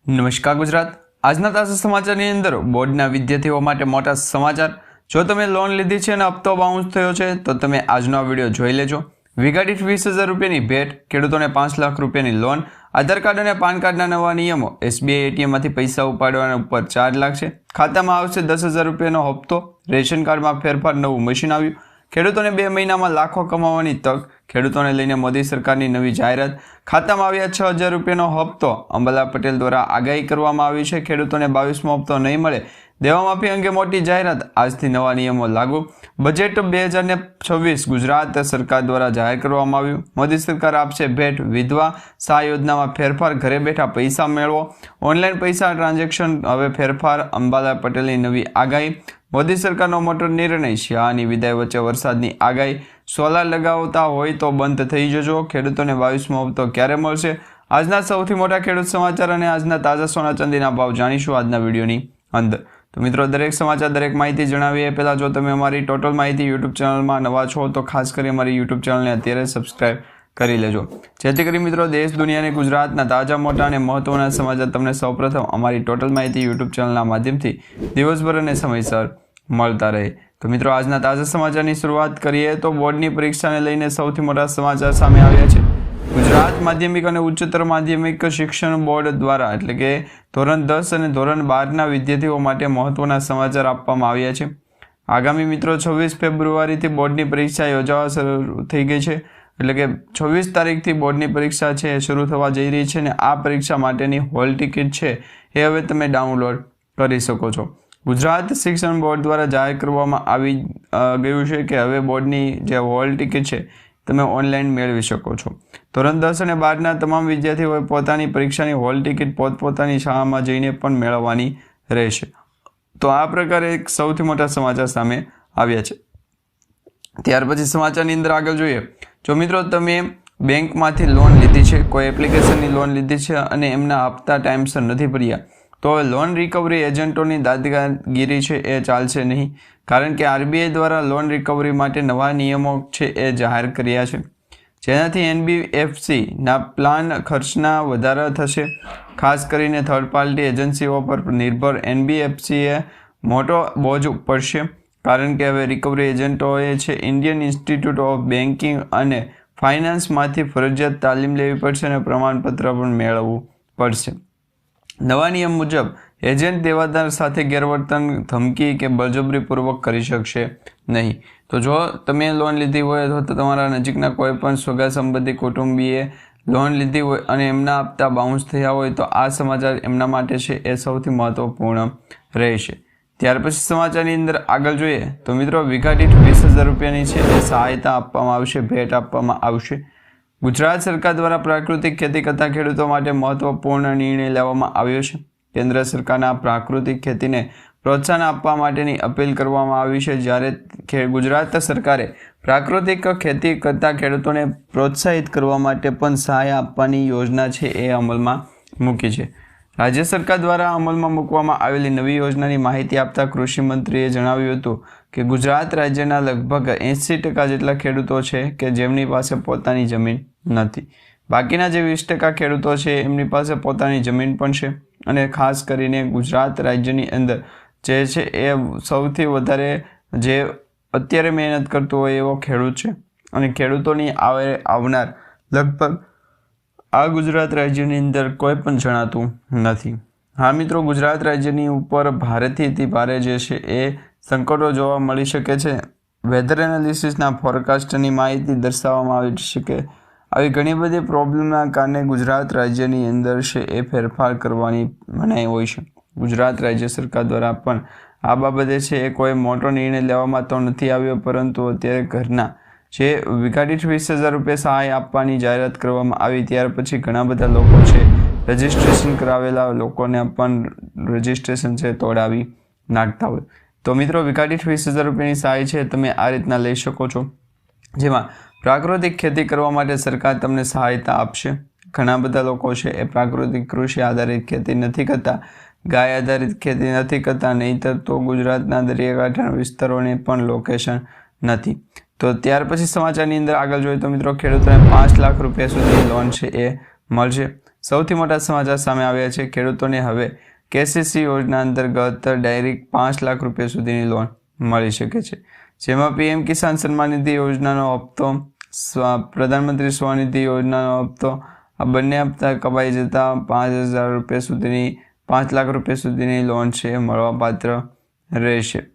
નમસ્કાર ગુજરાત। આજના તાજા સમાચારની અંદર બોર્ડના વિદ્યાર્થીઓ માટે મોટા સમાચાર। જો તમે લોન લીધી છે અને હપ્તો બાઉન્સ થયો છે તો તમે આજનો આ વિડીયો જોઈ લેજો। વીઘા દીઠ 20,000 રૂપિયાની ભેટ, ખેડૂતોને 5 લાખ રૂપિયાની લોન, આધાર કાર્ડ અને પાન કાર્ડના નવા નિયમો, એસબીઆઈ એટીએમમાંથી પૈસા ઉપાડવાના ઉપર 4 લાખ છે, ખાતામાં આવશે 10,000 રૂપિયાનો હપ્તો, રેશન કાર્ડમાં ફેરફાર, નવું મશીન આવ્યું, ખેડૂતોને 2 મહિનામાં લાખો કમાવાની તક, ખેડૂતોને લઈને મોદી સરકારની નવી જાહેરાત, ખાતામાં આવ્યા 6,000 રૂપિયાનો હપ્તો, અંબાલાલ પટેલ દ્વારા આગાહી કરવામાં આવી છે ખેડૂતોને 22મો હપ્તો નહીં મળે, દેવા માફી અંગે મોટી જાહેરાત, આજથી નવા નિયમો લાગુ, બજેટ 2026 ગુજરાત સરકાર દ્વારા જાહેર કરવામાં આવ્યું, મોદી સરકાર આપશે ભેટ, વિધવા સહાય યોજનામાં ફેરફાર, ઘરે બેઠા પૈસા મેળવો, ઓનલાઈન પૈસા ટ્રાન્ઝેક્શન હવે ફેરફાર, અંબાલાલ પટેલની નવી આગાહી, મોદી સરકારનો મોટો નિર્ણય, શિયાળાની વિદાય વચ્ચે વરસાદની આગાહી, સોલાર લગાવતા હોય તો બંધ થઈ જજો, ખેડૂતોને 22મો હપ્તો ક્યારે મળશે, આજના સૌથી મોટા ખેડૂત સમાચાર અને આજના તાજા સોના ચાંદીના ભાવ જાણીશું આજના વિડીયોની અંદર। તો મિત્રો, દરેક સમાચાર, દરેક માહિતી જણાવીએ પહેલાં જો તમે અમારી ટોટલ માહિતી યુટ્યુબ ચેનલમાં નવા છો તો ખાસ કરી અમારી યુટ્યુબ ચેનલને અત્યારે સબસ્ક્રાઈબ કરી લેજો, જેથી કરી મિત્રો દેશ દુનિયા અને ગુજરાતના તાજા મોટા અને મહત્વના સમાચાર તમને સૌપ્રથમ અમારી ટોટલ માહિતી યુટ્યુબ ચેનલના માધ્યમથી દિવસભર અને સમયસર મળતા રહે। તો મિત્રો, આજના તાજા સમાચારની શરૂઆત કરીએ તો બોર્ડની પરીક્ષાને લઈને સૌથી મોટા સમાચાર સામે આવ્યા છે। ગુજરાત માધ્યમિક અને ઉચ્ચતર માધ્યમિક શિક્ષણ બોર્ડ દ્વારા એટલે કે ધોરણ 10 અને ધોરણ 12ના વિદ્યાર્થીઓ માટે મહત્વના સમાચાર આપવામાં આવ્યા છે। આગામી મિત્રો 26 ફેબ્રુઆરીથી બોર્ડની પરીક્ષા યોજાવા શરૂ થઈ ગઈ છે, એટલે કે 26 તારીખથી બોર્ડની પરીક્ષા છે એ શરૂ થવા જઈ રહી છે અને આ પરીક્ષા માટેની હોલ ટિકિટ છે એ હવે તમે ડાઉનલોડ કરી શકો છો। ગુજરાત શિક્ષણ બોર્ડ દ્વારા જાહેર કરવામાં આવી ગયું છે કે હવે બોર્ડની જે હોલ ટિકિટ છે તમે ઓનલાઈન મેળવી શકો છો। ધોરણ 10 અને 12ના તમામ વિદ્યાર્થીઓએ પોતાની પરીક્ષાની હોલ ટિકિટ પોતપોતાની શાળામાં જઈને પણ મેળવવાની રહેશે। તો આ પ્રકારે એક સૌથી મોટા સમાચાર સામે આવ્યા છે। ત્યાર પછી સમાચારની અંદર આગળ જોઈએ, જો મિત્રો તમે બેંકમાંથી લોન લીધી છે, કોઈ એપ્લિકેશનની લોન લીધી છે અને એમના હપ્તા ટાઈમસર નથી ભર્યા તો લોન રિકવરી એજન્ટોની દાદાગીરી છે એ ચાલશે નહીં, કારણ કે આરબીઆઈ દ્વારા લોન રિકવરી માટે નવા નિયમો છે એ જાહેર કર્યા છે, જેનાથી એનબીએફસીના પ્લાન ખર્ચના વધારા થશે। ખાસ કરીને થર્ડ પાર્ટી એજન્સીઓ પર નિર્ભર એનબીએફસીએ મોટો બોજ પડશે, કારણ કે હવે રિકવરી એજન્ટોએ છે ઇન્ડિયન ઇન્સ્ટિટ્યૂટ ઓફ બેન્કિંગ અને ફાઇનાન્સમાંથી ફરજિયાત તાલીમ લેવી પડશે અને પ્રમાણપત્ર પણ મેળવવું પડશે। નવા નિયમ મુજબ એજન્ટ દેવાદાર સાથે ગેરવર્તન, ધમકી કે બળજબરીપૂર્વક કરી શકશે નહીં। તો જો તમે લોન લીધી હોય તો તમારા નજીકના કોઈ પણ સગા સંબંધી કુટુંબીએ લોન લીધી હોય અને એમના હપ્તા બાઉન્સ થયા હોય તો આ સમાચાર એમના માટે છે એ સૌથી મહત્વપૂર્ણ રહેશે। ત્યાર પછી સમાચારની અંદર આગળ જોઈએ તો મિત્રો, વીઘા દીઠ 20,000 રૂપિયાની છે એ સહાયતા આપવામાં આવશે, ભેટ આપવામાં આવશે। ગુજરાત સરકાર દ્વારા પ્રાકૃતિક ખેતી કરતા ખેડૂતો માટે મહત્વપૂર્ણ નિર્ણય લેવામાં આવ્યો છે। કેન્દ્ર સરકારના પ્રાકૃતિક ખેતીને પ્રોત્સાહન આપવા માટેની અપીલ કરવામાં આવી છે, જ્યારે ગુજરાત સરકારે પ્રાકૃતિક ખેતી કરતા ખેડૂતોને પ્રોત્સાહિત કરવા માટે પણ સહાય આપવાની યોજના છે એ અમલમાં મૂકી છે। રાજ્ય સરકાર દ્વારા અમલમાં મૂકવામાં આવેલી નવી યોજનાની માહિતી આપતા કૃષિ મંત્રીએ જણાવ્યું હતું કે ગુજરાત રાજ્યના લગભગ 80% જેટલા ખેડૂતો છે કે જેમની પાસે પોતાની જમીન નથી, બાકીના જે 20% ખેડૂતો છે એમની પાસે પોતાની જમીન પણ છે અને ખાસ કરીને ગુજરાત રાજ્યની અંદર જે છે એ સૌથી વધારે જે અત્યારે મહેનત કરતો હોય એવો ખેડૂત છે અને ખેડૂતોની આવનાર લગભગ આ ગુજરાત રાજ્યની અંદર કોઈ પણ જણાતું નથી। હા મિત્રો, ગુજરાત રાજ્યની ઉપર ભારેથી અતિ ભારે જે છે એ સંકટો જોવા મળી શકે છે। વેધર એનાલિસિસના ફોરકાસ્ટની માહિતી દર્શાવવામાં આવી છે કે આવી ઘણી બધી પ્રોબ્લેમના કારણે ગુજરાત રાજ્યની અંદર છે એ ફેરફાર કરવાની મનાઈ હોય છે। ગુજરાત રાજ્ય સરકાર દ્વારા પણ આ બાબતે છે એ કોઈ મોટો નિર્ણય લેવામાં તો નથી આવ્યો, પરંતુ અત્યારે ઘરના જે વીઘા દીઠ 20,000 રૂપિયા સહાય આપવાની જાહેરાત કરવામાં આવી ત્યાર પછી ઘણા બધા લોકો છે રજિસ્ટ્રેશન કરાવેલા લોકોને પણ રજિસ્ટ્રેશન છે તોડાવી નાખતા હોય। તો મિત્રો, વીઘા દીઠ 20,000 રૂપિયાની સહાય છે તમે આ રીતના લઈ શકો છો, જેમાં પ્રાકૃતિક ખેતી કરવા માટે સરકાર તમને સહાયતા આપશે। ઘણા બધા લોકો છે એ પ્રાકૃતિક કૃષિ આધારિત ખેતી નથી કરતા, ગાય આધારિત ખેતી નથી કરતા, નહીંતર તો ગુજરાતના દરિયાકાંઠાના વિસ્તારોને પણ લોકેશન નથી। તો ત્યાર પછી સમાચારની અંદર આગળ જોઈએ તો મિત્રો, ખેડૂતોને 5 લાખ રૂપિયા સુધી લોન છે એ મળશે, સૌથી મોટા સમાચાર સામે આવ્યા છે। ખેડૂતોને હવે કેસીસી યોજના અંતર્ગત ડાયરેક્ટ 5 લાખ રૂપિયા સુધીની લોન મળી શકે છે, જેમાં પીએમ કિસાન સન્માન નિધિ યોજનાનો હપ્તો, પ્રધાનમંત્રી સ્વનિધિ યોજનાનો હપ્તો, આ બંને હપ્તા કપાઈ જતા 5,000 રૂપિયા સુધીની 5 લાખ રૂપિયા સુધીની લોન છે મળવાપાત્ર રહેશે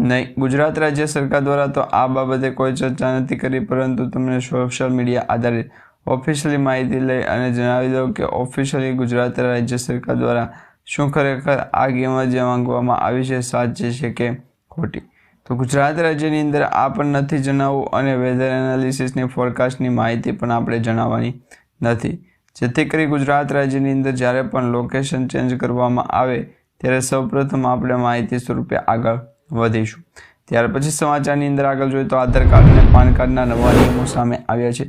નહીં। ગુજરાત રાજ્ય સરકાર દ્વારા તો આ બાબતે કોઈ ચર્ચા નથી કરી, પરંતુ તમને સોશિયલ મીડિયા આધારિત ઓફિશિયલી માહિતી લઈ અને જણાવી દો કે ઓફિશિયલી ગુજરાત રાજ્ય સરકાર દ્વારા શું ખરેખર આ કિંમત જે માંગવામાં આવી છે સાચી છે કે ખોટી। તો ગુજરાત રાજ્યની અંદર આ પણ નથી જણાવવું અને વેધર એનાલિસિસની ફોરકાસ્ટની માહિતી પણ આપણે જણાવવાની નથી, જેથી કરી ગુજરાત રાજ્યની અંદર જ્યારે પણ લોકેશન ચેન્જ કરવામાં આવે ત્યારે સૌપ્રથમ આપણે માહિતી સ્વરૂપે આગળ વધીશું। ત્યાર પછી સમાચારની અંદર આગળ જોઈએ તો આધાર કાર્ડ અને પાન કાર્ડના નવા નિયમો સામે આવ્યા છે।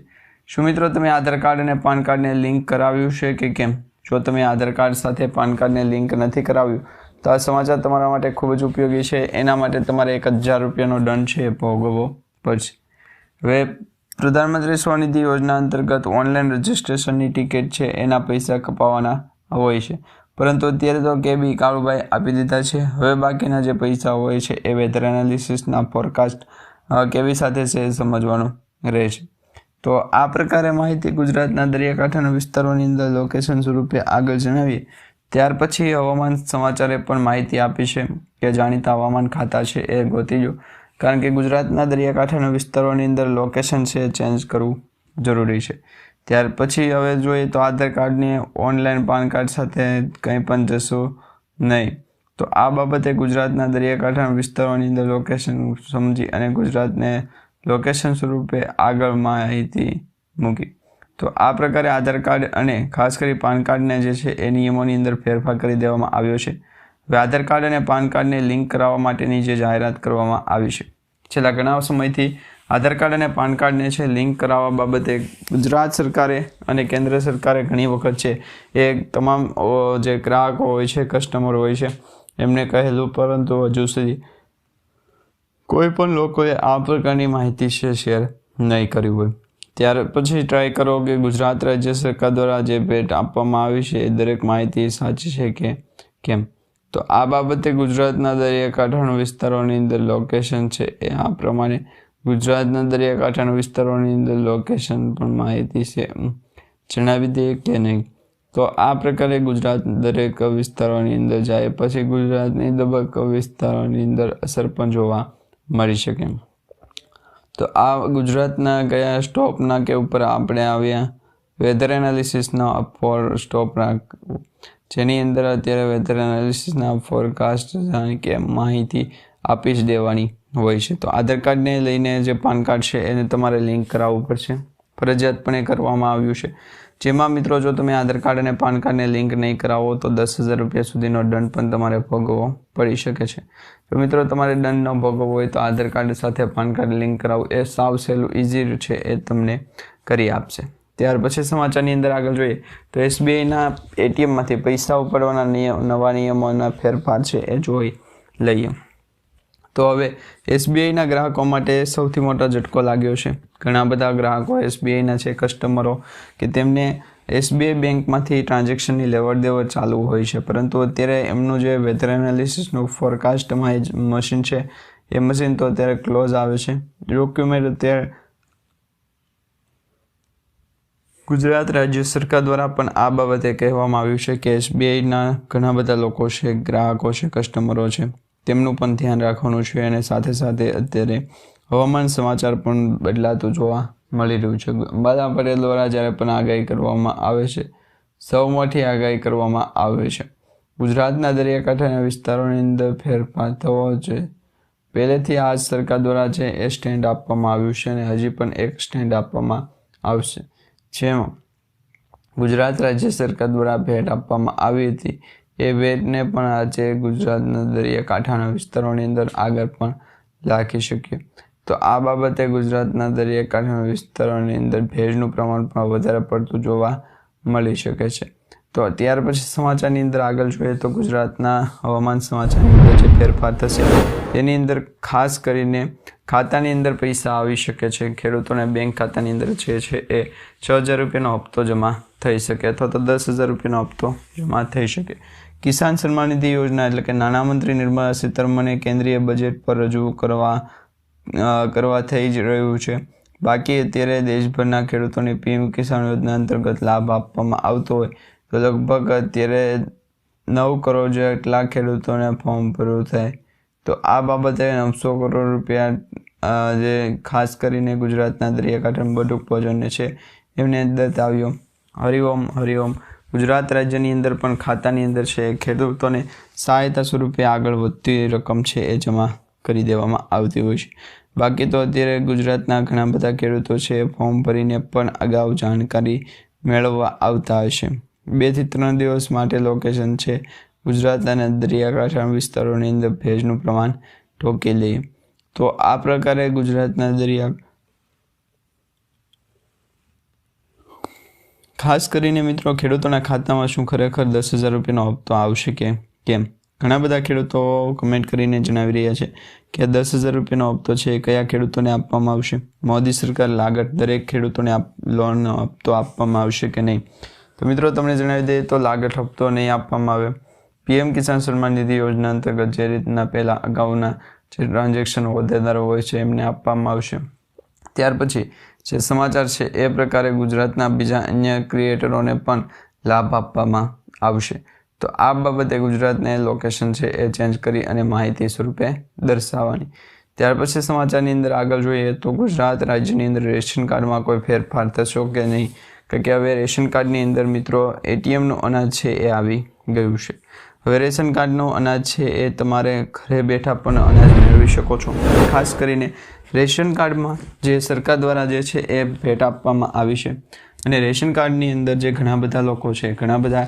શું મિત્રો તમે આધાર કાર્ડ અને પાન કાર્ડને લિંક કરાવ્યું છે કે કેમ? જો તમે આધાર કાર્ડ સાથે પાન કાર્ડને લિંક નથી કરાવ્યું તો આ સમાચાર તમારા માટે ખૂબ જ ઉપયોગી છે। એના માટે તમારે 1,000 રૂપિયાનો દંડ છે એ ભોગવવો પડશે। હવે પ્રધાનમંત્રી સ્વનિધિ યોજના અંતર્ગત ઓનલાઈન રજિસ્ટ્રેશનની ટિકિટ છે એના પૈસા કપાવવાના હોય છે, પરંતુ અત્યારે તો કેબી કાળુભાઈ આપી દીધા છે। હવે બાકીના જે પૈસા હોય છે એ વેધર એનાલિસિસના ફોરકાસ્ટ કેવી સાથે છે એ સમજવાનું રહેશે। તો આ પ્રકારે માહિતી ગુજરાતના દરિયાકાંઠાના વિસ્તારોની અંદર લોકેશન સ્વરૂપે આગળ જણાવીએ। ત્યાર પછી હવામાન સમાચારે પણ માહિતી આપી છે કે જાણીતા હવામાન ખાતા છે એ ગોતી લો, કારણ કે ગુજરાતના દરિયાકાંઠાના વિસ્તારોની અંદર લોકેશન છે ચેન્જ કરવું જરૂરી છે। ત્યાર પછી હવે જોઈએ તો આધાર કાર્ડને ઓનલાઈન પાન કાર્ડ સાથે કંઈ પણ જશો નહીં। તો આ બાબતે ગુજરાતના દરિયાકાંઠાના વિસ્તારોની અંદર લોકેશન સમજી અને ગુજરાતને લોકેશન સ્વરૂપે આગળ માહિતી મૂકી। તો આ પ્રકારે આધાર કાર્ડ અને ખાસ કરી પાન કાર્ડને જે છે એ નિયમોની અંદર ફેરફાર કરી દેવામાં આવ્યો છે। હવે આધાર કાર્ડ અને પાન કાર્ડને લિંક કરાવવા માટેની જે જાહેરાત કરવામાં આવી છે, છેલ્લા ઘણા સમયથી આધાર કાર્ડ અને પાન કાર્ડને છે લિંક કરાવવા બાબતે ગુજરાત સરકારે અને કેન્દ્ર સરકારે ઘણી વખત છે એ તમામ જે ગ્રાહકો હોય છે, કસ્ટમર હોય છે એમને કહેલું, પરંતુ હજુ સુધી કોઈ પણ લોકોએ આ પ્રકારની માહિતી છે શેર નહીં કરી હોય। ત્યાર પછી ટ્રાય કરો કે ગુજરાત રાજ્ય સરકાર દ્વારા જે ભેટ આપવામાં આવી છે એ દરેક માહિતી સાચી છે કે કેમ। તો આ બાબતે ગુજરાતના દરિયાકાંઠાના વિસ્તારોની અંદર લોકેશન છે એ આ પ્રમાણે ગુજરાતના દરિયાકાંઠાના વિસ્તારોની અંદર લોકેશન પણ માહિતી છે જણાવી દઈએ કે નહીં। તો આ પ્રકારે ગુજરાત દરેક વિસ્તારોની અંદર જાય પછી ગુજરાતની દરેક વિસ્તારોની અંદર અસર પણ જોવા મળી શકે। તો આ ગુજરાતના કયા સ્ટોપના કે ઉપર આપણે આવ્યા વેધર એનાલિસિસના ફોર સ્ટોપ રાખવું, જેની અંદર અત્યારે વેધર એનાલિસિસના ફોરકાસ્ટ જાણે કે માહિતી આપી જ દેવાની હોય છે। તો આધાર કાર્ડને લઈને જે પાન કાર્ડ છે એને તમારે લિંક કરાવવું પડશે, ફરજિયાતપણે કરવામાં આવ્યું છે, જેમાં મિત્રો જો તમે આધાર કાર્ડ અને પાન કાર્ડને લિંક નહીં કરાવો તો 10,000 રૂપિયા સુધીનો દંડ પણ તમારે ભોગવવો પડી શકે છે। તો મિત્રો તમારે દંડ ન ભોગવવો હોય તો આધાર કાર્ડ સાથે પાન કાર્ડ લિંક કરાવવું એ સાવ સહેલું ઇઝી છે, એ તમને કરી આપશે। ત્યાર પછી સમાચારની અંદર આગળ જોઈએ તો એસબીઆઈના એટીએમમાંથી પૈસા ઉપાડવાના નવા નિયમોના ફેરફાર છે એ જોઈ લઈએ। તો હવે એસબીઆઈના ગ્રાહકો માટે સૌથી મોટો ઝટકો લાગ્યો છે। ઘણા બધા ગ્રાહકો એસબીઆઈના છે કસ્ટમરો કે તેમને એસબીઆઈ બેંકમાંથી ટ્રાન્ઝેક્શનની લેવડ દેવડ ચાલુ હોય છે, પરંતુ અત્યારે એમનું જે વેધર એનાલિસિસનું ફોરકાસ્ટમાં મશીન છે એ મશીન તો અત્યારે ક્લોઝ આવે છે। ડોક્યુમેન્ટ અત્યારે ગુજરાત રાજ્ય સરકાર દ્વારા પણ આ બાબતે કહેવામાં આવ્યું છે કે એસબીઆઈના ઘણા બધા લોકો છે, ગ્રાહકો છે, કસ્ટમરો છે, તેમનું પણ ધ્યાન રાખવાનું છે। અને સાથે સાથે અત્યારે હવામાન સમાચાર પણ બદલાતું જોવા મળી રહ્યું છે। અંબાલા પટેલ દ્વારા જ્યારે પણ આગાહી કરવામાં આવે છે, સૌ મોટી આગાહી કરવામાં આવે છે, ગુજરાતના દરિયાકાંઠાના વિસ્તારોની અંદર ફેરફાર થવો જોઈએ। પહેલેથી આ સરકાર દ્વારા છે એ સ્ટેન્ડ આપવામાં આવ્યું છે અને હજી પણ એક સ્ટેન્ડ આપવામાં આવશે, જેમાં ગુજરાત રાજ્ય સરકાર દ્વારા ભેટ આપવામાં આવી હતી એ ભેટને પણ આજે ગુજરાતના દરિયાકાંઠાના વિસ્તારોની અંદર આગળ પણ રાખી શકીએ। તો આ બાબતે ગુજરાતના દરિયાકાંઠાના વિસ્તારોની અંદર ભેજનું પ્રમાણ પણ વધારે પડતું જોવા મળી શકે છે। તો ત્યાર પછી સમાચારની અંદર આગળ જોઈએ તો ગુજરાતના હવામાન સમાચારની અંદર જે ફેરફાર થશે તેની અંદર ખાસ કરીને ખાતાની અંદર પૈસા આવી શકે છે. ખેડૂતોને બેંક ખાતાની અંદર જે છે એ 6,000 રૂપિયાનો હપ્તો જમા થઈ શકે અથવા તો 10,000 રૂપિયાનો હપ્તો જમા થઈ શકે. કિસાન સન્માન નિધિ યોજના એટલે કે નાણામંત્રી નિર્મલા સીતારમણે કેન્દ્રીય બજેટ પર રજૂ કરવા થઈ જ રહ્યું છે. બાકી અત્યારે દેશભરના ખેડૂતોને પીએમ કિસાન યોજના અંતર્ગત લાભ આપવામાં આવતો હોય તો લગભગ અત્યારે 9 કરોડ જેટલા ખેડૂતોને ફોર્મ ભરવું થાય. તો આ બાબતે 900 કરોડ રૂપિયા જે ખાસ કરીને ગુજરાતના દરિયાકાંઠાના બટુક ભોજનને છે એમને બતાવ્યો. હરિઓમ ગુજરાત રાજ્યની અંદર પણ ખાતાની અંદર છે ખેડૂતોને સહાયતા સ્વરૂપે આગળ વધતી રકમ છે એ જમા કરી દેવામાં આવતી હોય છે. બાકી તો અત્યારે ગુજરાતના ઘણા બધા ખેડૂતો છે ફોર્મ ભરીને પણ અગાઉ જાણકારી મેળવવા આવતા હશે. 2 થી 3 દિવસ માટે લોકેશન છે ગુજરાતના દરિયાકાંઠાના વિસ્તારોની અંદર ભેજનું પ્રમાણ ઠોકી લઈએ તો આ પ્રકારે ગુજરાતના દરિયા ખાસ કરીને મિત્રો ખેડૂતોના ખાતામાં શું ખરેખર 10,000 રૂપિયાનો હપ્તો આવશે કે કેમ? ઘણા બધા ખેડૂતો કમેન્ટ કરીને જણાવી રહ્યા છે કે 10,000 રૂપિયાનો હપ્તો છે કયા ખેડૂતોને આપવામાં આવશે. મોદી સરકાર લાગત દરેક ખેડૂતોને લોનનો હપ્તો આપવામાં આવશે કે નહીં? તો મિત્રો તમને જણાવી દઈએ તો લાગત હપ્તો નહીં આપવામાં આવે. પીએમ કિસાન સન્માન નિધિ યોજના અંતર્ગત જે રીતના પહેલાં અગાઉના જે ટ્રાન્ઝેક્શન હોદ્દેદારો હોય છે એમને આપવામાં આવશે. ત્યાર પછી જે સમાચાર છે એ પ્રકારે ગુજરાતના બીજા અન્ય ક્રિએટરોને પણ લાભ આપવામાં આવશે. તો આ બાબતે ગુજરાતને લોકેશન છે એ ચેન્જ કરી અને માહિતી સ્વરૂપે દર્શાવવાની. ત્યાર પછી સમાચારની અંદર આગળ જોઈએ તો ગુજરાત રાજ્યની અંદર રેશન કાર્ડમાં કોઈ ફેરફાર થશો કે નહીં? કે હવે રેશન કાર્ડની અંદર મિત્રો એટીએમનું અનાજ છે એ આવી ગયું છે. હવે રેશન કાર્ડનું અનાજ છે એ તમારે ઘરે બેઠા પણ અનાજ મેળવી શકો છો. ખાસ કરીને રેશન કાર્ડમાં જે સરકાર દ્વારા જે છે એ ભેટ આપવામાં આવી છે અને રેશન કાર્ડની અંદર જે ઘણા બધા લોકો છે ઘણા બધા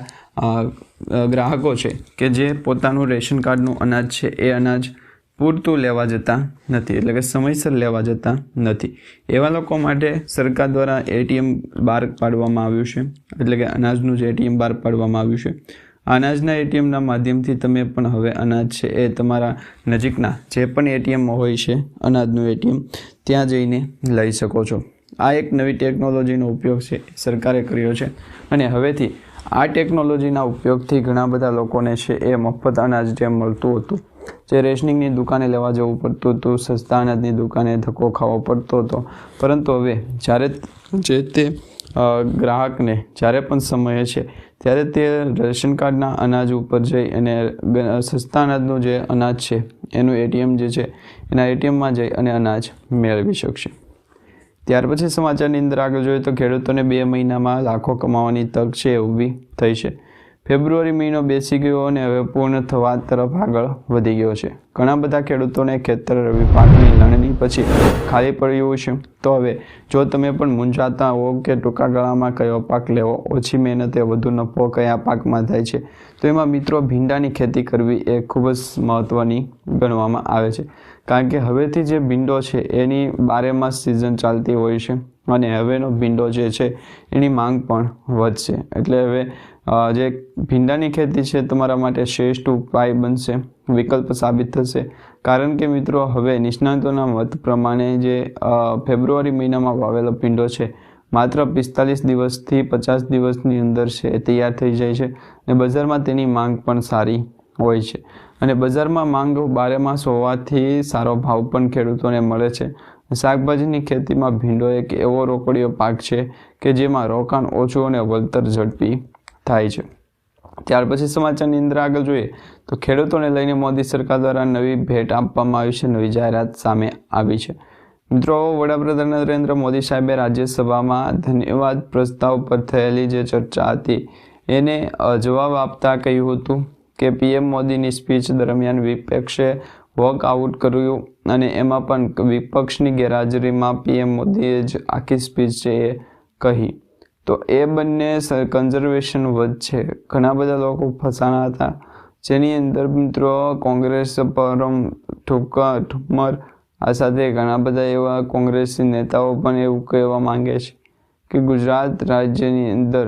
ગ્રાહકો છે કે જે પોતાનું રેશન કાર્ડનું અનાજ છે એ અનાજ પૂરતું લેવા જતા નથી એટલે કે સમયસર લેવા જતા નથી. એવા લોકો માટે સરકાર દ્વારા એટીએમ બહાર પાડવામાં આવ્યું છે એટલે કે અનાજનું જે એટીએમ બહાર પાડવામાં આવ્યું છે. અનાજના એટીએમના માધ્યમથી તમે પણ હવે અનાજ છે એ તમારા નજીકના જે પણ એટીએમ હોય છે અનાજનું એટીએમ ત્યાં જઈને લઈ શકો છો. આ એક નવી ટેકનોલોજીનો ઉપયોગ છે સરકારે કર્યો છે અને હવેથી આ ટેકનોલોજીના ઉપયોગથી ઘણા બધા લોકોને છે એ મફત અનાજ જે મળતું હતું જે રેશનિંગની દુકાને લેવા જવું પડતું હતું સસ્તા અનાજની દુકાને ધક્કો ખાવો પડતો હતો પરંતુ હવે જ્યારે જે તે ગ્રાહકને જ્યારે પણ સમય છે ત્યારે તે રેશન કાર્ડના અનાજ ઉપર જઈ અને સસ્તા અનાજનું જે અનાજ છે એનું એટીએમ જે છે એના એટીએમમાં જઈ અને અનાજ મેળવી શકશે. ત્યાર પછી સમાચારની અંદર આગળ જોઈએ તો ખેડૂતોને 2 મહિનામાં લાખો કમાવાની તક છે ઊભી થઈ છે. ફેબ્રુઆરી મહિનો બેસી ગયો અને હવે પૂર્ણ થવા તરફ આગળ વધી ગયો છે. ઘણા બધા ખેડૂતોને ખેતર રવિ પાકની લણણી પછી ખાલી પડ્યું છે. તો હવે જો તમે પણ મૂંઝાતા હો કે ટૂંકા ગાળામાં કયો પાક લેવો, ઓછી મહેનતે વધુ નફો કયા પાકમાં થાય છે, તો એમાં મિત્રો ભીંડાની ખેતી કરવી એ ખૂબ જ મહત્ત્વની ગણવામાં આવે છે. કારણ કે હવેથી જે ભીંડો છે એની 12 માસ સિઝન ચાલતી હોય છે અને હવેનો ભીંડો જે છે એની માંગ પણ વધશે. એટલે હવે જે ભીંડાની ખેતી છે તમારા માટે શ્રેષ્ઠ ઉપાય બનશે, વિકલ્પ સાબિત થશે. કારણ કે મિત્રો હવે નિષ્ણાતોના મત પ્રમાણે જે ફેબ્રુઆરી મહિનામાં વાવેલો ભીંડો છે માત્ર 45 દિવસથી 50 દિવસની અંદર છે એ તૈયાર થઈ જાય છે અને બજારમાં તેની માંગ પણ સારી હોય છે અને બજારમાં માંગ 12 માસ હોવાથી સારો ભાવ પણ ખેડૂતોને મળે છે. શાકભાજીની ખેતીમાં ભીંડો એક એવો રોકડીયો પાક છે કે જેમાં રોકાણ ઓછું અને વળતર ઝડપી થાય છે. ત્યાર પછી સમાચારની અંદર આગળ જોઈએ તો ખેડૂતોને લઈને મોદી સરકાર દ્વારા નવી ભેટ આપવામાં આવી છે, નવી જાહેરાત સામે આવી છે. મિત્રો, વડાપ્રધાન નરેન્દ્ર મોદી સાહેબે રાજ્યસભામાં ધન્યવાદ પ્રસ્તાવ પર થયેલી જે ચર્ચા હતી એને જવાબ આપતા કહ્યું હતું કે પીએમ મોદીની સ્પીચ દરમિયાન વિપક્ષે વોકઆઉટ કર્યું અને એમાં પણ વિપક્ષની ગેરહાજરીમાં પીએમ મોદીએ જ આખી સ્પીચ છે એ કહી. તો એ બંને કન્ઝર્વેશન વચ્ચે ઘણા બધા લોકો ફસાણા હતા જેની અંદર મિત્રો કોંગ્રેસ પરમ ઠુમર આ સાથે ઘણા બધા એવા કોંગ્રેસી નેતાઓ પણ એવું કહેવા માંગે છે કે ગુજરાત રાજ્યની અંદર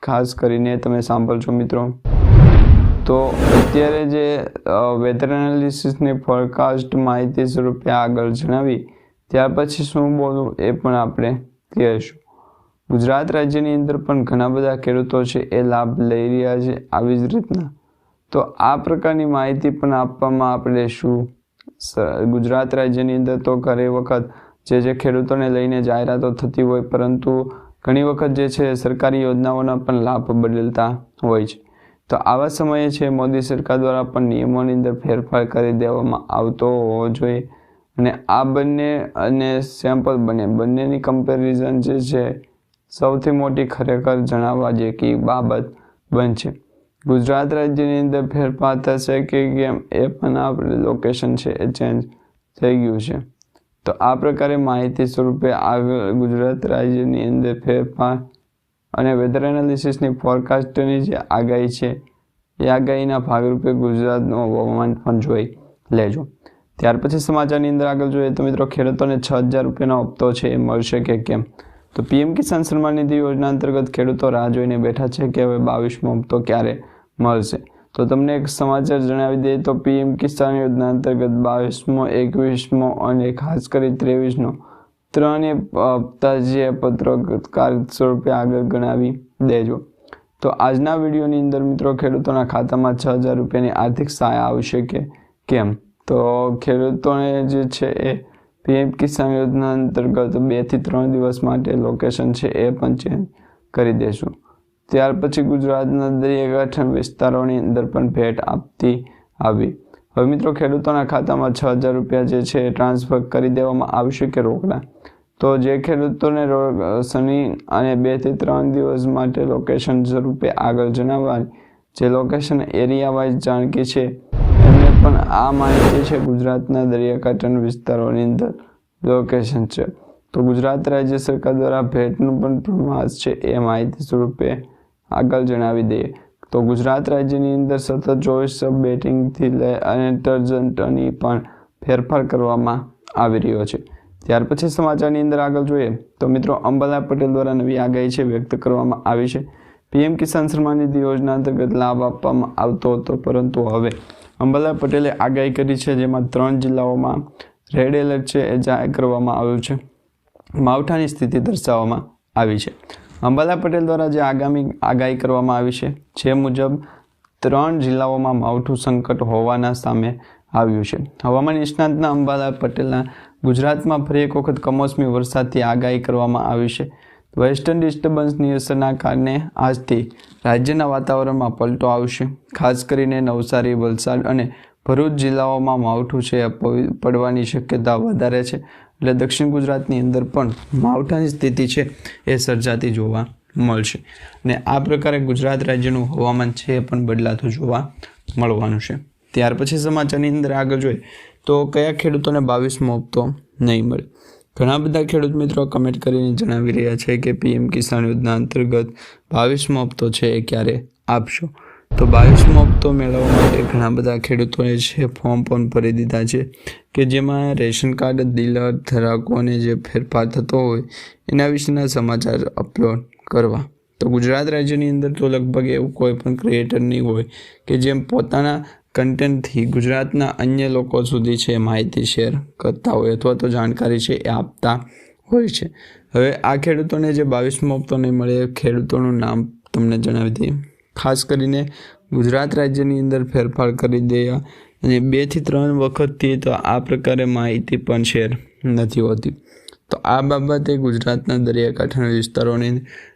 ખાસ કરીને તમે સાંભળજો મિત્રો। તો અત્યારે જે વેધર એનાલિસિસની ફોરકાસ્ટ માહિતી સ્વરૂપે આગળ જણાવી, ત્યાર પછી શું બોલવું એ પણ આપણે કહીશું। ગુજરાત રાજ્યની અંદર પણ ઘણા બધા ખેડૂતો છે એ લાભ લઈ રહ્યા છે આવી જ રીતના। તો આ પ્રકારની માહિતી પણ આપવામાં આપણે શું ગુજરાત રાજ્યની અંદર તો ઘણી વખત જે ખેડૂતોને લઈને જાહેરાતો થતી હોય, પરંતુ ઘણી વખત જે છે સરકારી યોજનાઓના પણ લાભ બદલતા હોય છે। તો આવા સમયે છે મોદી સરકાર દ્વારા પણ નિયમોની અંદર ફેરફાર કરી દેવામાં આવતો હોવો જોઈએ અને આ બંને અને સેમ્પલ બંનેની કમ્પેરિઝન જે છે સૌથી મોટી ખરેખર જણાવવા જેવી બાબત બનશે। ગુજરાત રાજ્યની અંદર ફેરફાર થશે કે કેમ એ પણ આપણે લોકેશન છે એ ચેન્જ થઈ ગયું છે। તો આ પ્રકારે માહિતી સ્વરૂપે આગળ ગુજરાત રાજ્યની અંદર ફેરફાર અને વેધર એનાલિસિસની ફોરકાસ્ટની જે આગાહી છે એ આગાહીના ભાગરૂપે ગુજરાતનું હવામાન પણ જોઈ લેજો। ત્યાર પછી સમાચારની અંદર આગળ જોઈએ તો મિત્રો ખેડૂતોને 6,000 રૂપિયાનો હપ્તો છે એ મળશે કે કેમ? તો પીએમ કિસાન સન્માન નિધિ યોજના અંતર્ગત ખેડૂતો રાહ જોઈને બેઠા છે કે હવે 22મો હપ્તો ક્યારે મળશે। તો તમને એક સમાચાર જણાવી દઈએ તો પીએમ કિસાન યોજના અંતર્ગત 22મો, 21મો અને ખાસ કરી 23નો ત્રણેય હપ્તા જે પત્રકાર સ્વરૂપે આગળ ગણાવી દેજો। તો આજના વિડીયોની અંદર મિત્રો ખેડૂતોના ખાતામાં 6,000 રૂપિયાની આર્થિક સહાય આવશે કે કેમ? તો ખેડૂતોને જે છે એ પીએમ કિસાન યોજના અંતર્ગત 2 થી 3 દિવસ માટે લોકેશન છે એ પણ ચેન્જ કરી દેશું। ત્યાર પછી ગુજરાતના દરિયાકાંઠા વિસ્તારોની અંદર પણ ભેટ આપતી આવી। હવે મિત્રો ખેડૂતોના ખાતામાં 6,000 રૂપિયા જે છે ટ્રાન્સફર કરી દેવામાં આવશે કે રોકડા? તો જે ખેડૂતોને શનિ અને 2 થી 3 દિવસ માટે લોકેશન સ્વરૂપે આગળ જણાવવાની જે લોકેશન એરિયા વાઇઝ જાણકી છે એમને પણ આ માહિતી છે ગુજરાતના દરિયાકાંઠાના વિસ્તારોની અંદર લોકેશન છે। તો ગુજરાત રાજ્ય સરકાર દ્વારા ભેટનું પણ પ્રમાસ છે એ માહિતી સ્વરૂપે આગળ જણાવી દઈએ તો ગુજરાત રાજ્યની અંદર સતત 24 સબ બેટિંગથી લઈ અને ટર્જન્ટની પણ ફેરફાર કરવામાં આવી રહ્યો છે। ત્યાર પછી સમાચારની અંદર આગળ જોઈએ તો મિત્રો અંબાલાલ પટેલ દ્વારા નવી આગાહી છે વ્યક્ત કરવામાં આવી છે। પીએમ કિસાન સન્માન નિધિ યોજના અંતર્ગત લાભ આપવામાં આવતો હતો, પરંતુ હવે અંબાલાલ પટેલે આગાહી કરી છે જેમાં 3 જિલ્લાઓમાં રેડ એલર્ટ છે એ જાહેર કરવામાં આવ્યું છે। માવઠાની સ્થિતિ દર્શાવવામાં આવી છે। અંબાલાલ પટેલ દ્વારા જે આગાહી કરવામાં આવી છે જે મુજબ 3 જિલ્લાઓમાં માવઠું સંકટ હોવાના સામે આવ્યું છે। હવામાન નિષ્ણાતના અંબાલાલ પટેલના ગુજરાતમાં ફરી એક વખત કમોસમી વરસાદથી આગાહી કરવામાં આવી છે। વેસ્ટર્ન ડિસ્ટર્બન્સની અસરના કારણે આજથી રાજ્યના વાતાવરણમાં પલટો આવશે। ખાસ કરીને નવસારી, વલસાડ અને ભરૂચ જિલ્લાઓમાં માવઠું છે પડવાની શક્યતા વધારે છે, એટલે દક્ષિણ ગુજરાતની અંદર પણ માવઠાની સ્થિતિ છે એ સર્જાતી જોવા મળશે અને આ પ્રકારે ગુજરાત રાજ્યનું હવામાન છે એ પણ બદલાતું જોવા મળવાનું છે। ત્યાર પછી સમાચારની અંદર આગળ જોઈએ તો કયા ખેડૂતોને 22મો હપ્તો નહીં મળે? ઘણા બધા ખેડૂત મિત્રો કમેન્ટ કરીને જણાવી રહ્યા છે કે પીએમ કિસાન યોજના અંતર્ગત 22મો હપ્તો છે એ ક્યારે આપશો? તો 22મો હપ્તો મેળવવા માટે ઘણા બધા ખેડૂતોએ છે ફોર્મ પણ ભરી દીધા છે કે જેમાં રેશન કાર્ડ ડીલર ધારકોને જે ફેરફાર થતો હોય એના વિશેના સમાચાર અપલોડ કરવા। તો ગુજરાત રાજ્યની અંદર તો લગભગ એવું કોઈ પણ ક્રિએટર નહીં હોય કે જેમ પોતાના કન્ટેન્ટથી ગુજરાતના અન્ય લોકો સુધી છે માહિતી શેર કરતા હોય અથવા તો જાણકારી છે એ આપતા હોય છે। હવે આ ખેડૂતોને જે 22મો હપ્તો નહીં મળે ખેડૂતોનું નામ તમને જણાવી દઈએ। ખાસ કરીને ગુજરાત રાજ્યની અંદર ફેરફાર કરી દે અને 2 થી 3 વખતથી તો આ પ્રકારે માહિતી પણ શેર નથી હોતી। તો આ બાબતે ગુજરાતના દરિયાકાંઠાના વિસ્તારોની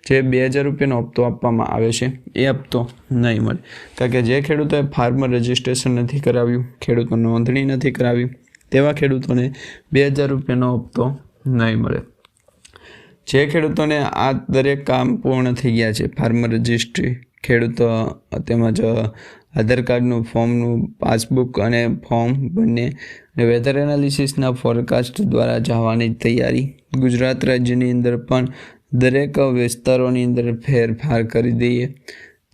જે 2,000 રૂપિયાનો હપ્તો આપવામાં આવે છે એ હપ્તો નહીં મળે, કારણ કે જે ખેડૂતોએ ફાર્મર રજિસ્ટ્રેશન નથી કરાવ્યું, ખેડૂતો નોંધણી નથી કરાવી, તેવા ખેડૂતોને 2,000 રૂપિયાનો હપ્તો નહીં મળે। જે ખેડૂતોને આ દરેક કામ પૂર્ણ થઈ ગયા છે, ફાર્મર રજિસ્ટ્રી, ખેડૂતો તેમજ આધાર કાર્ડનું ફોર્મનું પાસબુક અને ફોર્મ બંને વેધર એનાલિસિસના ફોરકાસ્ટ દ્વારા જવાની તૈયારી ગુજરાત રાજ્યની અંદર પણ દરેક વિસ્તારોની અંદર ફેરફાર કરી દઈએ।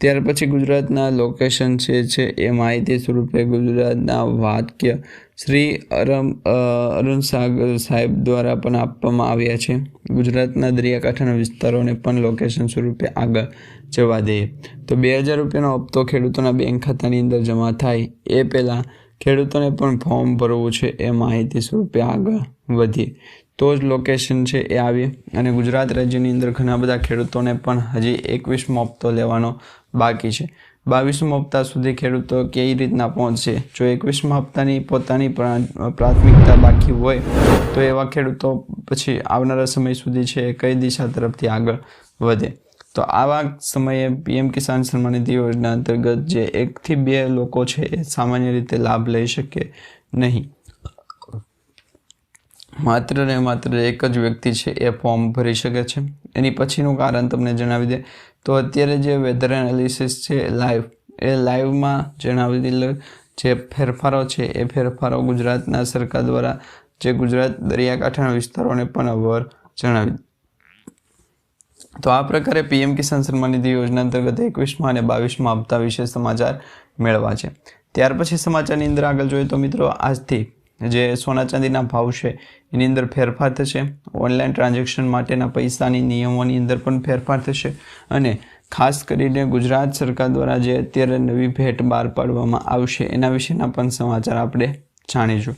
ત્યાર પછી ગુજરાતના લોકેશન છે એ માહિતી સ્વરૂપે ગુજરાતના વાક્ય શ્રી અરુણ સાહેબ દ્વારા પણ આપવામાં આવ્યા છે। ગુજરાતના દરિયાકાંઠાના વિસ્તારોને પણ લોકેશન સ્વરૂપે આગળ જવા દઈએ. તો 2000 રૂપિયાનો હપ્તો ખેડૂતોના બેંક ખાતાની અંદર જમા થાય એ પહેલાં ખેડૂતોને પણ ફોર્મ ભરવું છે એ માહિતી સ્વરૂપે આગળ વધીએ. તો જ લોકેશન છે એ આવીએ. અને ગુજરાત રાજ્યની અંદર ઘણા બધા ખેડૂતોને પણ હજી 21મો હપ્તો લેવાનો બાકી છે. 22મા હપ્તા સુધી ખેડૂતો કઈ રીતના પહોંચશે? જો 21મા હપ્તાની પોતાની પ્રાથમિકતા બાકી હોય તો એવા ખેડૂતો પછી આવનારા સમય સુધી છે કઈ દિશા તરફથી આગળ વધે? તો આવા સમયે પીએમ કિસાન સન્માન નિધિ યોજના અંતર્ગત જે 1 થી 2 લોકો છે એ સામાન્ય રીતે લાભ લઈ શકે નહીં. માત્ર ને માત્ર એક જ વ્યક્તિ છે એ ફોર્મ ભરી શકે છે. એની પછીનું કારણ તમને જણાવી દે તો અત્યારે જે વેધર એનાલિસિસ છે લાઈવમાં જણાવેલ જે ફેરફારો છે એ ફેરફારો ગુજરાતના સરકાર દ્વારા જે ગુજરાત દરિયાકાંઠાના વિસ્તારોને પણ અવર જણાવી. તો આ પ્રકારે પીએમ કિસાન સન્માન નિધિ યોજના અંતર્ગત 21મા અને 22મા હપ્તા વિશે સમાચાર મેળવા છે. ત્યાર પછી સમાચારની અંદર આગળ જોઈએ તો મિત્રો આજથી જે સોના ચાંદીના ભાવ છે એની અંદર ફેરફાર થશે. ઓનલાઈન ટ્રાન્ઝેક્શન માટેના પૈસાની નિયમોની અંદર પણ ફેરફાર થશે. અને ખાસ કરીને ગુજરાત સરકાર દ્વારા જે અત્યારે નવી ભેટ બહાર પાડવામાં આવશે એના વિશેના પણ સમાચાર આપણે જાણીશું.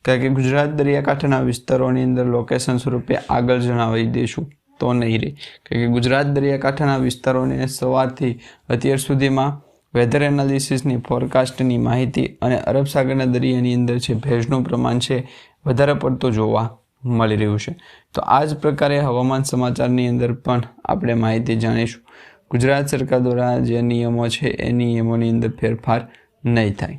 કારણ કે ગુજરાત દરિયાકાંઠાના વિસ્તારોની અંદર લોકેશન સ્વરૂપે આગળ જણાવી દઈશું તો નહીં રહે. કારણ કે ગુજરાત દરિયાકાંઠાના વિસ્તારોને સવારથી અત્યાર સુધીમાં વેધર એનાલિસિસની ફોરકાસ્ટની માહિતી અને અરબ સાગરના દરિયાની અંદર છે ભેજનું પ્રમાણ છે વધારે પડતું જોવા મળી રહ્યું છે. તો આ જ પ્રકારે હવામાન સમાચારની અંદર પણ આપણે માહિતી જાણીશું. ગુજરાત સરકાર દ્વારા જે નિયમો છે એ નિયમોની અંદર ફેરફાર નહીં થાય.